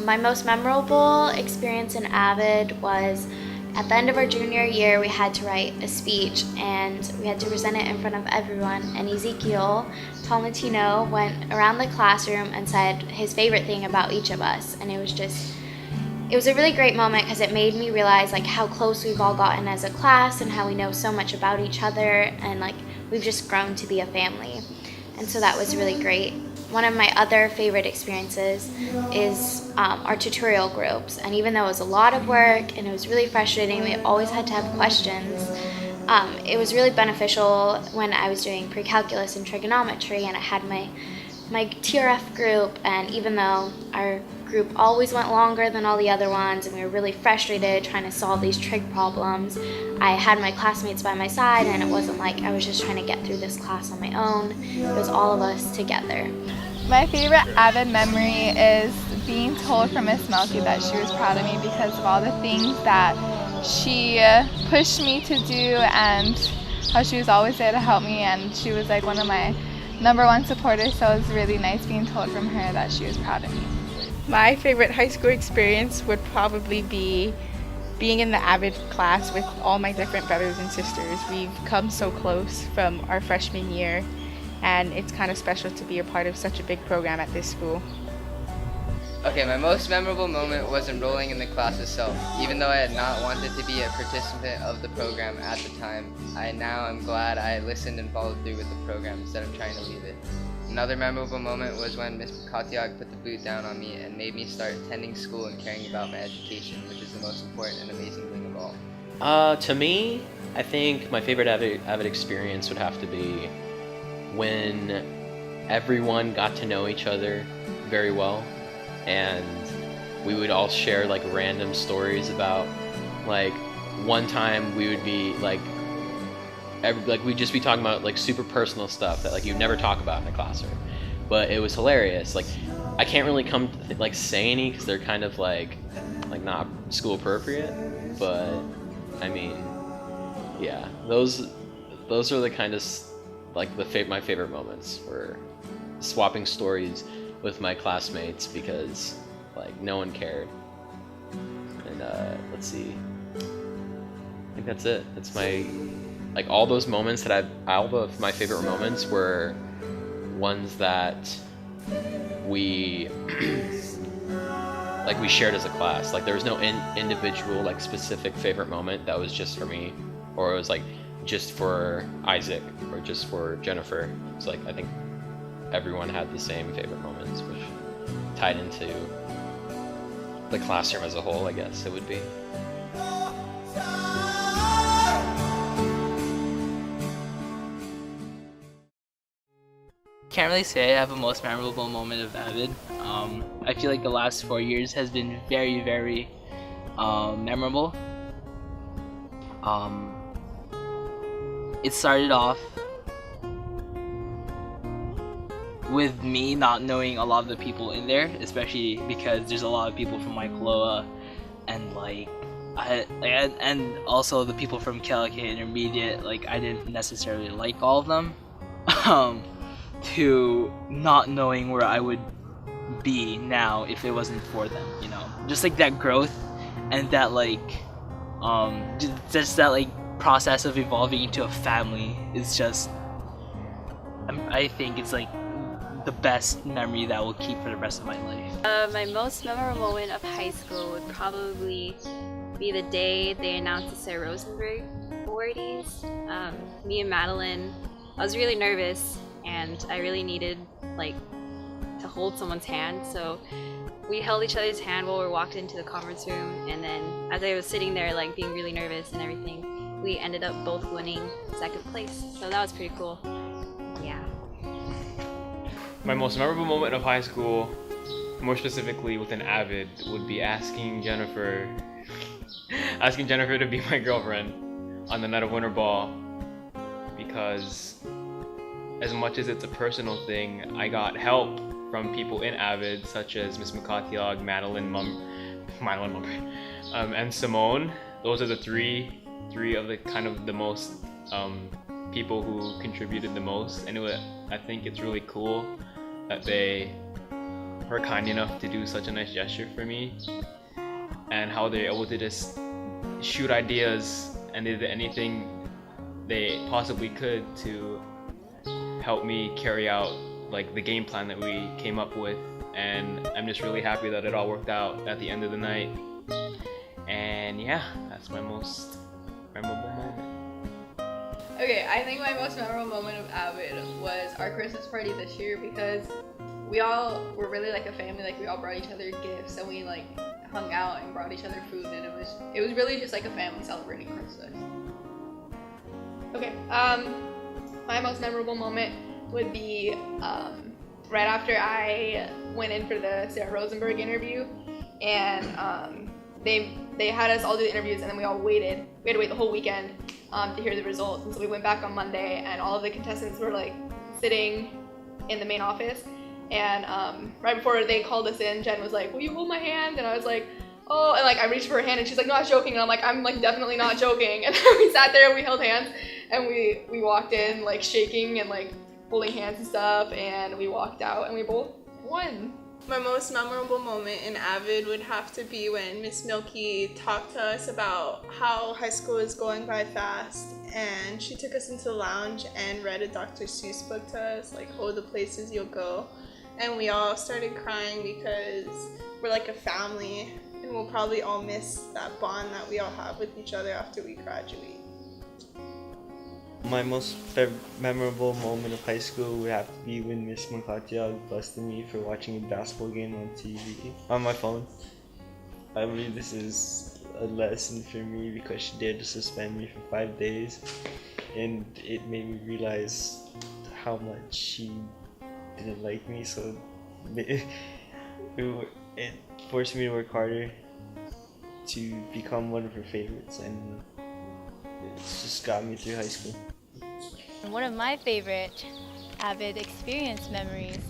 My most memorable experience in AVID was at the end of our junior year. We had to write a speech and we had to present it in front of everyone, and Ezekiel Tolentino went around the classroom and said his favorite thing about each of us, and it was a really great moment because it made me realize like how close we've all gotten as a class and how we know so much about each other, and like we've just grown to be a family. And so that was really great. One of my other favorite experiences is our tutorial groups, and even though it was a lot of work and it was really frustrating, we always had to have questions. It was really beneficial when I was doing pre-calculus and trigonometry, and I had my TRF group, and even though our group always went longer than all the other ones and we were really frustrated trying to solve these trig problems, I had my classmates by my side, and it wasn't like I was just trying to get through this class on my own. It was all of us together. My favorite AVID memory is being told from Miss Melky that she was proud of me because of all the things that she pushed me to do and how she was always there to help me, and she was like one of my #1 supporters, so it was really nice being told from her that she was proud of me. My favorite high school experience would probably be being in the AVID class with all my different brothers and sisters. We've come so close from our freshman year, and it's kind of special to be a part of such a big program at this school. Okay, my most memorable moment was enrolling in the class itself. Even though I had not wanted to be a participant of the program at the time, I'm glad I listened and followed through with the program instead of trying to leave it. Another memorable moment was when Ms. Katiag put the boot down on me and made me start attending school and caring about my education, which is the most important and amazing thing of all. To me, I think my favorite AVID experience would have to be when everyone got to know each other very well, and we would all share like random stories about, like, one time we would be like we'd just be talking about like super personal stuff that like you'd never talk about in a classroom, but it was hilarious. Like, I can't really come to say any because they're kind of like not school appropriate, but I mean, yeah, those are the kind of like my favorite moments were swapping stories with my classmates because like no one cared. And let's see, I think that's it. That's my like all those moments that all of my favorite moments were ones that we like we shared as a class. Like there was no individual like specific favorite moment that was just for me, or it was like just for Isaac or just for Jennifer. It's like I think everyone had the same favorite moments, which tied into the classroom as a whole, I guess it would be. Can't really say I have a most memorable moment of AVID. I feel like the last 4 years has been very, very memorable. It started off with me not knowing a lot of the people in there, especially because there's a lot of people from Waikoloa and like and also the people from Kealakekua Intermediate. Like I didn't necessarily like all of them. To not knowing where I would be now if it wasn't for them, you know, just like that growth and that like just that like process of evolving into a family is just I think it's like the best memory that I will keep for the rest of my life. My most memorable moment of high school would probably be the day they announced the Sarah Rosenberg awardees. Me and Madeline, I was really nervous and I really needed like to hold someone's hand, so we held each other's hand while we walked into the conference room, and then as I was sitting there like being really nervous and everything, we ended up both winning second place, so that was pretty cool. Yeah. My most memorable moment of high school, more specifically within AVID, would be asking Jennifer to be my girlfriend on the night of winter ball, because as much as it's a personal thing, I got help from people in AVID such as Miss Makatiag, Madeline Bumper, and Simone. Those are the three of the kind of the most people who contributed the most, and I think it's really cool that they were kind enough to do such a nice gesture for me, and how they're able to just shoot ideas and they did anything they possibly could to help me carry out like the game plan that we came up with. And I'm just really happy that it all worked out at the end of the night. And yeah, that's my most memorable moment. Okay, I think my most memorable moment of AVID was our Christmas party this year, because we all were really like a family. Like, we all brought each other gifts, and we like hung out and brought each other food, and it was really just like a family celebrating Christmas. Okay, my most memorable moment would be right after I went in for the Sarah Rosenberg interview, and they had us all do the interviews, and then we all waited. We had to wait the whole weekend to hear the results, and so we went back on Monday, and all of the contestants were like sitting in the main office, and right before they called us in, Jen was like, "Will you hold my hand?" And I was like, "Oh," and like I reached for her hand, and she's like, "No, I was joking," and I'm like, "I'm like definitely not joking," and then we sat there and we held hands, and we walked in like shaking and like holding hands and stuff, and we walked out, and we both won. My most memorable moment in AVID would have to be when Miss Milky talked to us about how high school is going by fast, and she took us into the lounge and read a Dr. Seuss book to us, like "Oh, the Places You'll Go," and we all started crying because we're like a family, and we'll probably all miss that bond that we all have with each other after we graduate. My most memorable moment of high school would have to be when Miss Makatiag busted me for watching a basketball game on TV, on my phone. I believe this is a lesson for me because she dared to suspend me for 5 days, and it made me realize how much she didn't like me, so it forced me to work harder to become one of her favorites, and it's just got me through high school. One of my favorite AVID experience memories,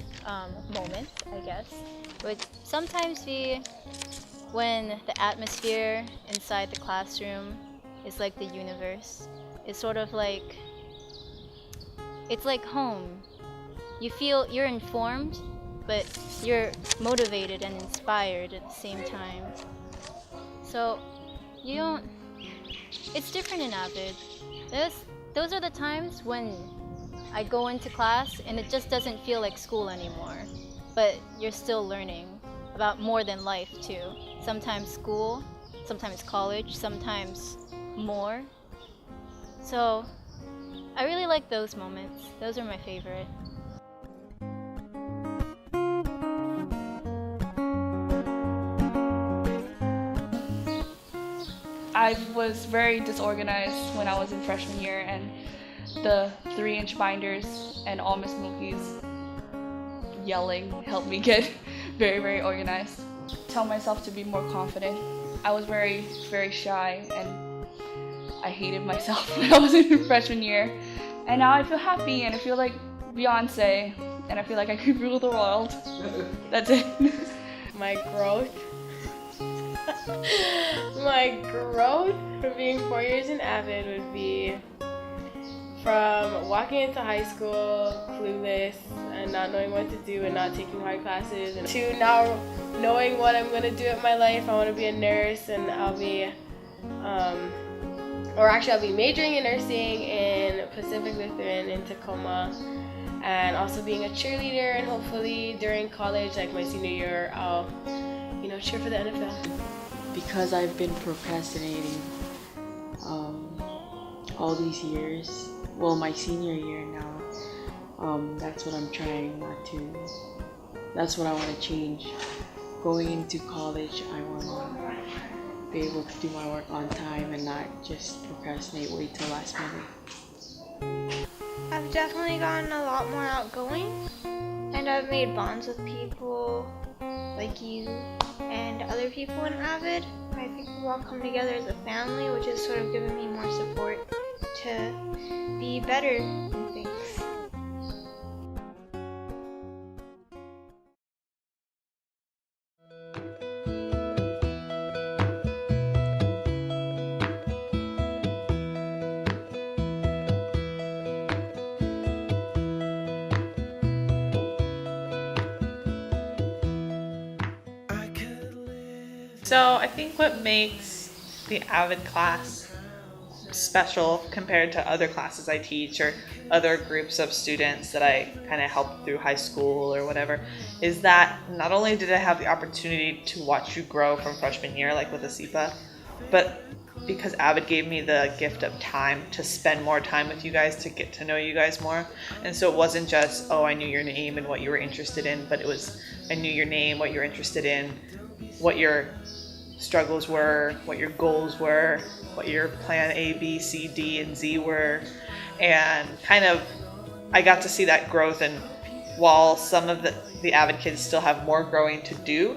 moments, I guess, would sometimes be when the atmosphere inside the classroom is like the universe. It's sort of like, it's like home. You feel you're informed, but you're motivated and inspired at the same time. So you don't, it's different in AVID. Those are the times when I go into class and it just doesn't feel like school anymore, but you're still learning about more than life too. Sometimes school, sometimes college, sometimes more. So I really like those moments. Those are my favorite. I was very disorganized when I was in freshman year, and the 3-inch binders and all Miss Milky's yelling helped me get very, very organized. Tell myself to be more confident. I was very, very shy, and I hated myself when I was in freshman year. And now I feel happy, and I feel like Beyonce, and I feel like I could rule the world. That's it. My growth. My growth for being 4 years in AVID would be from walking into high school clueless and not knowing what to do and not taking hard classes, and to now knowing what I'm going to do in my life. I want to be a nurse, and I'll be majoring in nursing in Pacific Lutheran in Tacoma, and also being a cheerleader, and hopefully during college, like my senior year, I'll cheer for the NFL. Because I've been procrastinating all these years, well, my senior year now, that's what I'm trying not to, that's what I want to change. Going into college, I want to be able to do my work on time and not just procrastinate, wait till last minute. I've definitely gotten a lot more outgoing, and I've made bonds with people like you and other people in AVID. I think we've all come together as a family, which has sort of given me more support to be better in things. So I think what makes the AVID class special compared to other classes I teach or other groups of students that I kind of help through high school or whatever is that not only did I have the opportunity to watch you grow from freshman year, like with ASIPA, but because AVID gave me the gift of time to spend more time with you guys, to get to know you guys more. And so it wasn't just, oh, I knew your name and what you were interested in, but it was, I knew your name, what you're interested in, what your struggles were, what your goals were, what your plan A, B, C, D, and Z were. And kind of, I got to see that growth. And while some of the AVID kids still have more growing to do,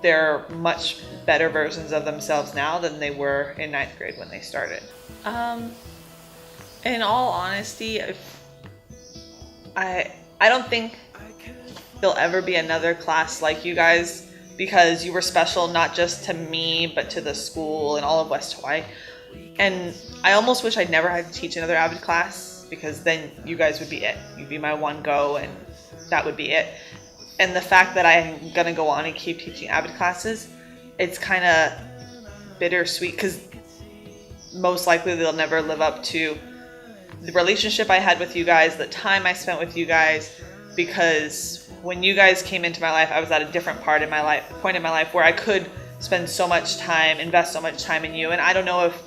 they're much better versions of themselves now than they were in 9th grade when they started. In all honesty, I don't think there'll ever be another class like you guys, because you were special not just to me, but to the school and all of West Hawaii. And I almost wish I'd never had to teach another AVID class, because then you guys would be it. You'd be my one go and that would be it. And the fact that I'm gonna go on and keep teaching AVID classes, it's kind of bittersweet, because most likely they'll never live up to the relationship I had with you guys, the time I spent with you guys, because when you guys came into my life, I was at a different point in my life where I could spend so much time, invest so much time in you. And I don't know if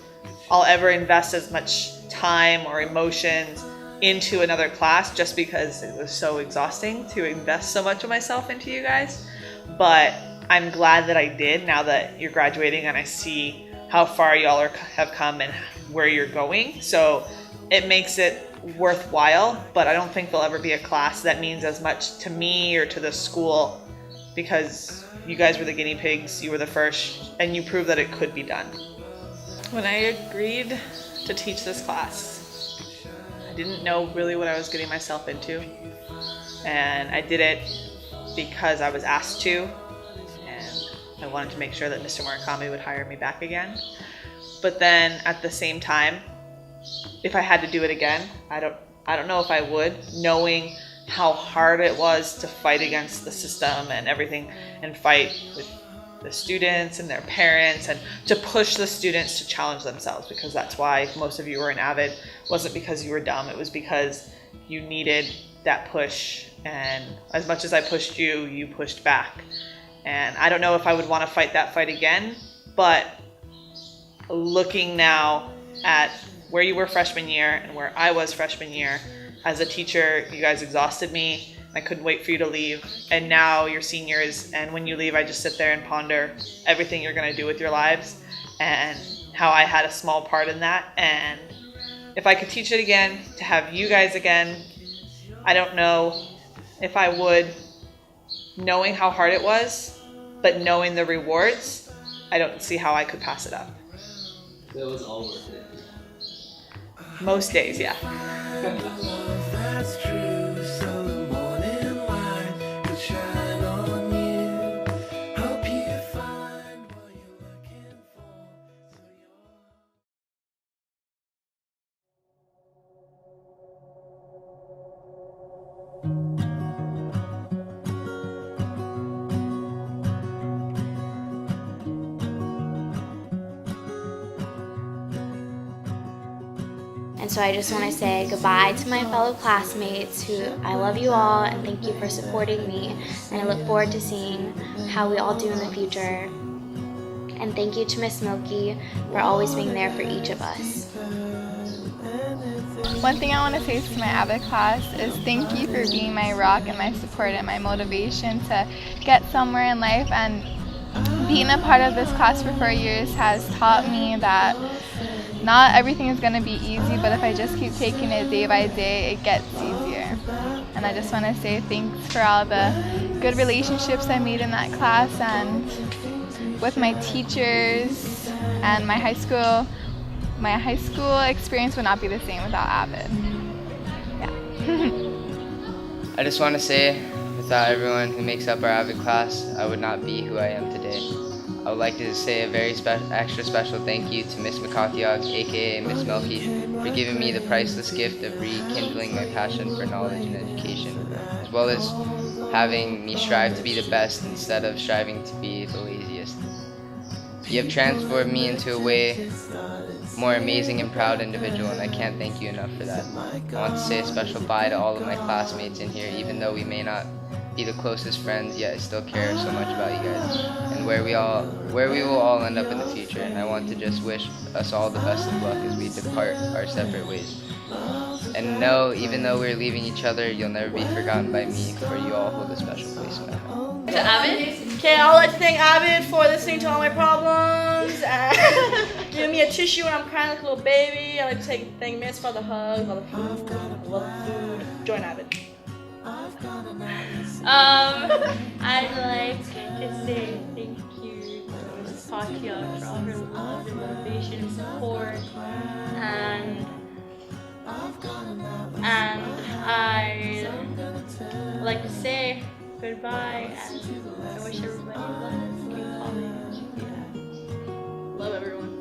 I'll ever invest as much time or emotions into another class, just because it was so exhausting to invest so much of myself into you guys. But I'm glad that I did, now that you're graduating and I see how far y'all have come and where you're going. So it makes it worthwhile, but I don't think there'll ever be a class that means as much to me or to the school, because you guys were the guinea pigs, you were the first, and you proved that it could be done. When I agreed to teach this class, I didn't know really what I was getting myself into, and I did it because I was asked to, and I wanted to make sure that Mr. Murakami would hire me back again. But then at the same time, if I had to do it again, I don't know if I would, knowing how hard it was to fight against the system and everything, and fight with the students and their parents, and to push the students to challenge themselves, because that's why most of you were in AVID. It wasn't because you were dumb, it was because you needed that push, and as much as I pushed you, you pushed back. And I don't know if I would want to fight that fight again, but looking now at where you were freshman year and where I was freshman year, as a teacher, you guys exhausted me. I couldn't wait for you to leave. And now you're seniors, and when you leave, I just sit there and ponder everything you're gonna do with your lives and how I had a small part in that. And if I could teach it again, to have you guys again, I don't know if I would, knowing how hard it was, but knowing the rewards, I don't see how I could pass it up. That was all worth it. Most days, yeah. That's true, so the morning light could shine on you. Help you find what you're looking for. And so I just want to say goodbye to my fellow classmates, who I love you all and thank you for supporting me, and I look forward to seeing how we all do in the future. And thank you to Miss Milky for always being there for each of us. One thing I want to say to my AVID class is thank you for being my rock and my support and my motivation to get somewhere in life. And being a part of this class for 4 years has taught me that not everything is going to be easy, but if I just keep taking it day by day, it gets easier. And I just want to say thanks for all the good relationships I made in that class, and with my teachers, and my high school experience would not be the same without AVID. Yeah. I just want to say, without everyone who makes up our AVID class, I would not be who I am today. I would like to say a very extra special thank you to Miss Makatiag, aka Miss Melky, for giving me the priceless gift of rekindling my passion for knowledge and education, as well as having me strive to be the best instead of striving to be the laziest. You have transformed me into a way more amazing and proud individual, and I can't thank you enough for that. I want to say a special bye to all of my classmates in here, even though we may not be the closest friends, yet I still care so much about you guys and where we will all end up in the future. And I want to just wish us all the best of luck as we depart our separate ways. And know, even though we're leaving each other, you'll never be forgotten by me, for you all hold a special place in my heart. To Avid? Okay, I'd like to thank Avid for listening to all my problems and giving me a tissue when I'm crying like a little baby. I'd like to thank Miss for the hug, all the food, love the food. Join Avid. I'd like to say thank you to Ms. Katya for all her love and motivation and support, and I'd like to say goodbye, and I wish everybody luck in college. Yeah. Love everyone.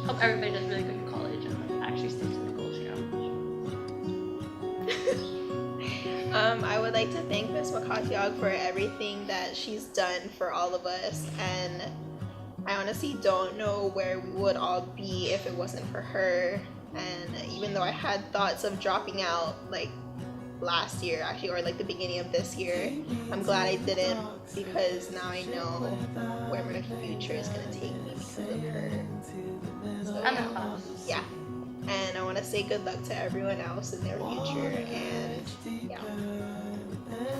Hope everybody does really good in college and actually sticks to their goals, you know. I would like to thank Ms. Makatiag for everything that she's done for all of us, and I honestly don't know where we would all be if it wasn't for her. And even though I had thoughts of dropping out like last year actually, or like the beginning of this year, I'm glad I didn't, because now I know where my future is going to take me because of her. So, yeah. And I want to say good luck to everyone else in their future, and yeah.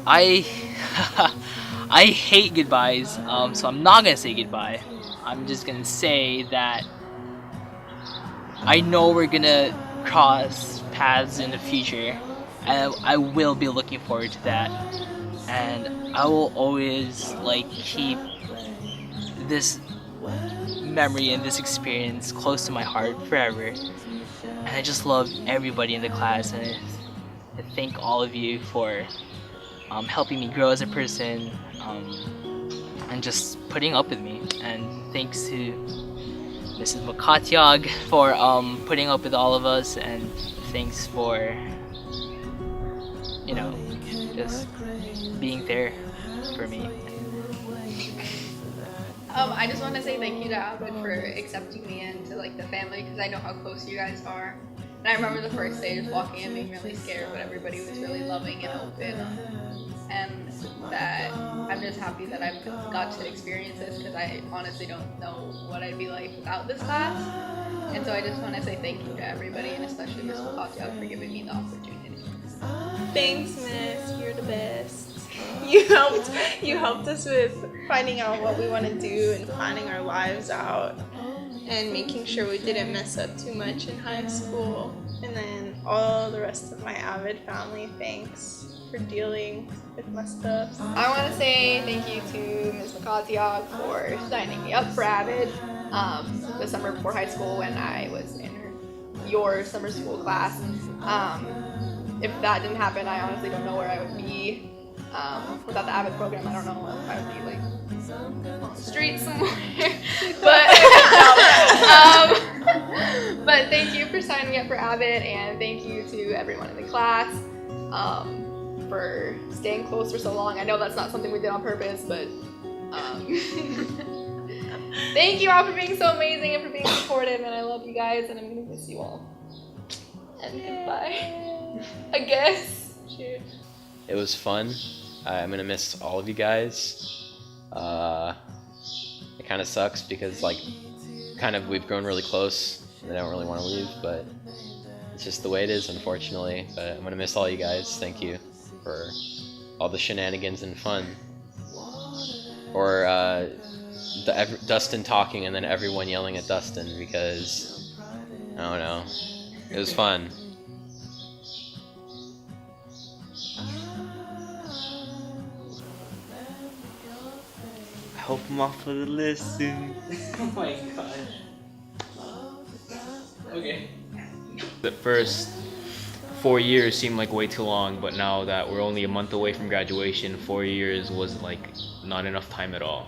I hate goodbyes, so I'm not gonna say goodbye. I'm just gonna say that I know we're gonna cross paths in the future, and I will be looking forward to that. And I will always keep this memory and this experience close to my heart forever. And I just love everybody in the class, and I thank all of you for helping me grow as a person, and just putting up with me. And thanks to Mrs. Makatiag for putting up with all of us, and thanks for, just being there for me. I just want to say thank you to Avid for accepting me into the family, because I know how close you guys are. And I remember the first day just walking in being really scared, but everybody was really loving and open. And that I'm just happy that I've got to experience this, because I honestly don't know what I'd be like without this class. And so I just want to say thank you to everybody, and especially Ms. Makatiag for giving me the opportunity. Thanks, Miss. You're the best. You helped us with finding out what we want to do and planning our lives out, and making sure we didn't mess up too much in high school. And then all the rest of my Avid family, thanks for dealing with my stuff. I want to say thank you to Ms. Makatiag for signing me up for Avid the summer before high school when I was in your summer school class. If that didn't happen, I honestly don't know where I would be. Without the AVID program, I don't know if I would be on the street somewhere. But thank you for signing me up for AVID, and thank you to everyone in the class for staying close for so long. I know that's not something we did on purpose, but thank you all for being so amazing and for being supportive, and I love you guys, and I'm gonna miss you all. And goodbye, I guess. Shoot. It was fun. I'm gonna miss all of you guys. It kind of sucks because we've grown really close and I don't really want to leave, but it's just the way it is, unfortunately. But I'm gonna miss all you guys. Thank you for all the shenanigans and fun. Or Dustin talking and then everyone yelling at Dustin because, I don't know, it was fun. I hope I'm off for the list soon. Oh my god. Okay. The first 4 years seemed like way too long, but now that we're only a month away from graduation, 4 years was not enough time at all.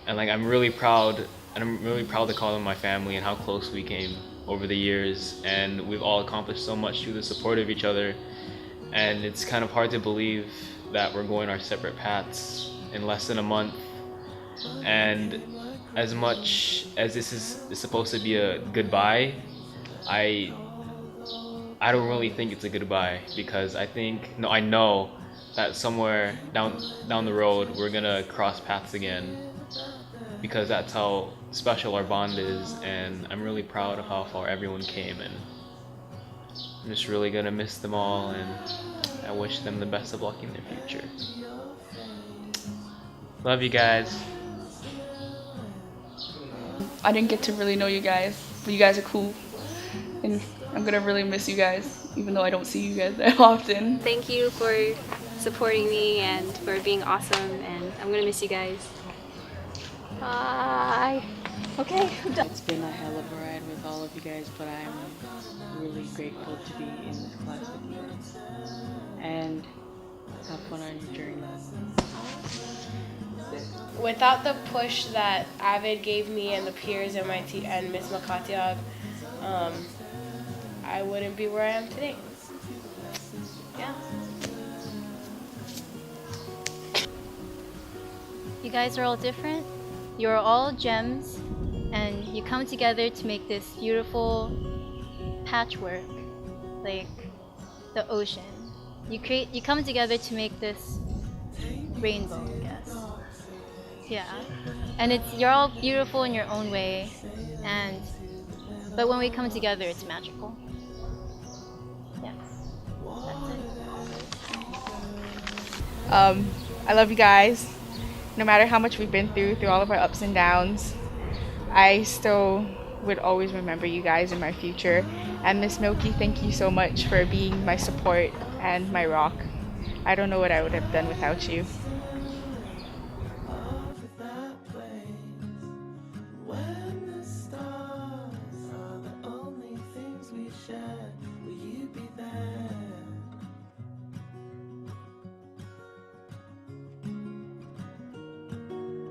And I'm really proud, to call them my family and how close we came over the years, and we've all accomplished so much through the support of each other. And it's kind of hard to believe that we're going our separate paths in less than a month. And as much as this is supposed to be a goodbye, I don't really think it's a goodbye, because I know that somewhere down the road we're gonna cross paths again, because that's how special our bond is, and I'm really proud of how far everyone came, and I'm just really gonna miss them all, and I wish them the best of luck in their future. Love you guys. I didn't get to really know you guys, but you guys are cool. And I'm gonna really miss you guys, even though I don't see you guys that often. Thank you for supporting me and for being awesome, and I'm gonna miss you guys. Bye. Okay, I'm done. It's been a hell of a ride with all of you guys, but I'm really grateful to be in this class with you guys. And have fun on your journey. Without the push that AVID gave me and the peers and and Miss Makatiag, I wouldn't be where I am today. Yeah. You guys are all different. You're all gems, and you come together to make this beautiful patchwork, like the ocean. You come together to make this rainbow, I guess. Yeah. And you're all beautiful in your own way, but when we come together, it's magical. Yes. That's it. I love you guys. No matter how much we've been through all of our ups and downs, I still would always remember you guys in my future. And Miss Milky, thank you so much for being my support and my rock. I don't know what I would have done without you.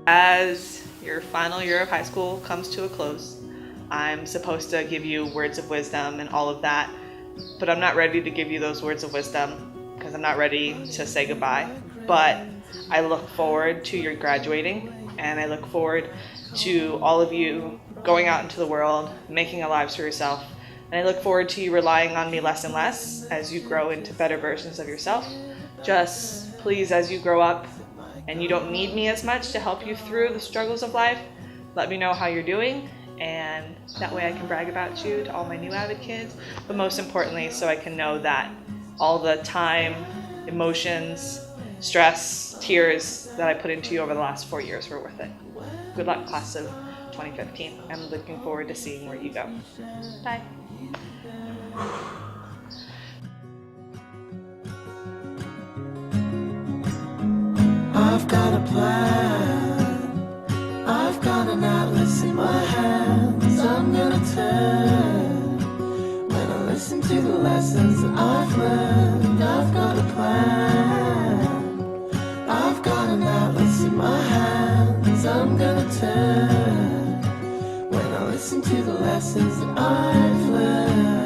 As your final year of high school comes to a close, I'm supposed to give you words of wisdom and all of that, but I'm not ready to give you those words of wisdom because I'm not ready to say goodbye. But I look forward to your graduating, and I look forward to all of you going out into the world, making a lives for yourself, and I look forward to you relying on me less and less as you grow into better versions of yourself. Just please, as you grow up, and you don't need me as much to help you through the struggles of life, let me know how you're doing, and that way I can brag about you to all my new AVID kids, but most importantly, so I can know that all the time, emotions, stress, tears that I put into you over the last 4 years were worth it. Good luck, class of 2015. I'm looking forward to seeing where you go. Bye. I've got a plan. I've got an atlas in my hands. I'm gonna turn when I listen to the lessons that I've learned. I've got a plan. I've got an atlas in my hands. I'm gonna turn when I listen to the lessons that I've learned.